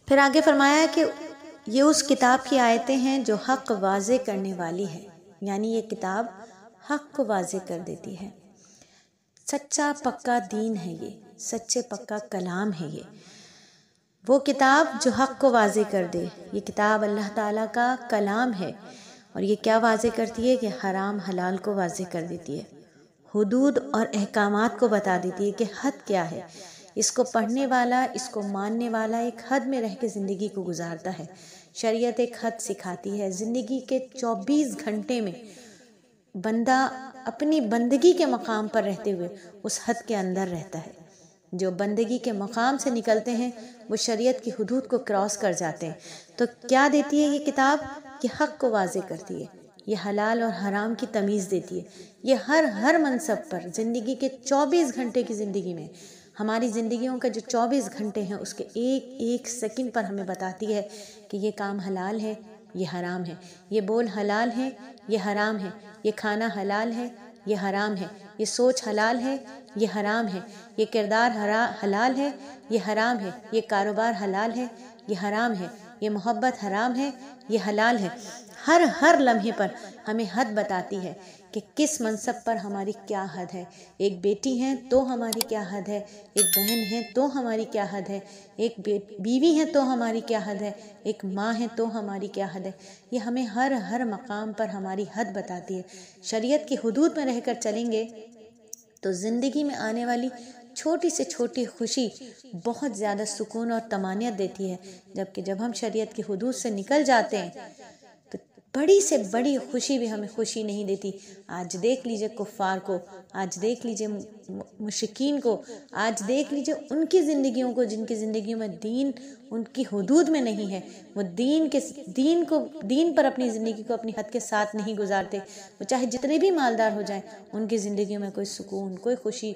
پھر آگے فرمایا ہے کہ یہ اس کتاب کی آیتیں ہیں جو حق واضح کرنے والی ہے، یعنی یہ کتاب حق کو واضح کر دیتی ہے۔ سچا پکا دین ہے، یہ سچے پکا کلام ہے، یہ وہ کتاب جو حق کو واضح کر دے۔ یہ کتاب اللہ تعالیٰ کا کلام ہے، اور یہ کیا واضح کرتی ہے کہ حرام حلال کو واضح کر دیتی ہے، حدود اور احکامات کو بتا دیتی ہے کہ حد کیا ہے۔ اس کو پڑھنے والا، اس کو ماننے والا ایک حد میں رہ کے زندگی کو گزارتا ہے۔ شریعت ایک حد سکھاتی ہے۔ زندگی کے 24 گھنٹے میں بندہ اپنی بندگی کے مقام پر رہتے ہوئے اس حد کے اندر رہتا ہے۔ جو بندگی کے مقام سے نکلتے ہیں وہ شریعت کی حدود کو کراس کر جاتے ہیں۔ تو کیا دیتی ہے یہ کتاب؟ یہ حق کو واضح کرتی ہے، یہ حلال اور حرام کی تمیز دیتی ہے۔ یہ ہر منصب پر زندگی کے 24 گھنٹے کی زندگی میں، ہماری زندگیوں کا جو 24 گھنٹے ہیں اس کے ایک ایک سیکنڈ پر ہمیں بتاتی ہے کہ یہ کام حلال ہے، یہ حرام ہے، یہ بول حلال ہے، یہ حرام ہے، یہ کھانا حلال ہے، یہ حرام ہے، یہ سوچ حلال ہے، یہ حرام ہے، یہ کردار حلال ہے، یہ حرام ہے، یہ کاروبار حلال ہے، یہ حرام ہے، یہ محبت حرام ہے، یہ حلال ہے۔ ہر لمحے پر ہمیں حد بتاتی ہے کہ کس منصب پر ہماری کیا حد ہے۔ ایک بیٹی ہیں تو ہماری کیا حد ہے، ایک بہن ہے تو ہماری کیا حد ہے، ایک بیوی ہے تو ہماری کیا حد ہے، ایک ماں ہے تو ہماری کیا حد ہے۔ یہ ہمیں ہر مقام پر ہماری حد بتاتی ہے۔ شریعت کی حدود میں رہ کر چلیں گے تو زندگی میں آنے والی چھوٹی سے چھوٹی خوشی بہت زیادہ سکون اور طمانینت دیتی ہے، جبکہ جب ہم شریعت کی حدود سے نکل جاتے ہیں تو بڑی سے بڑی خوشی بھی ہمیں خوشی نہیں دیتی۔ آج دیکھ لیجئے کفار کو، آج دیکھ لیجئے مشرکین کو، آج دیکھ لیجئے ان کی زندگیوں کو جن کی زندگیوں میں دین ان کی حدود میں نہیں ہے۔ وہ دین پر اپنی زندگی کو اپنی حد کے ساتھ نہیں گزارتے۔ وہ چاہے جتنے بھی مالدار ہو جائیں، ان کی زندگیوں میں کوئی سکون، کوئی خوشی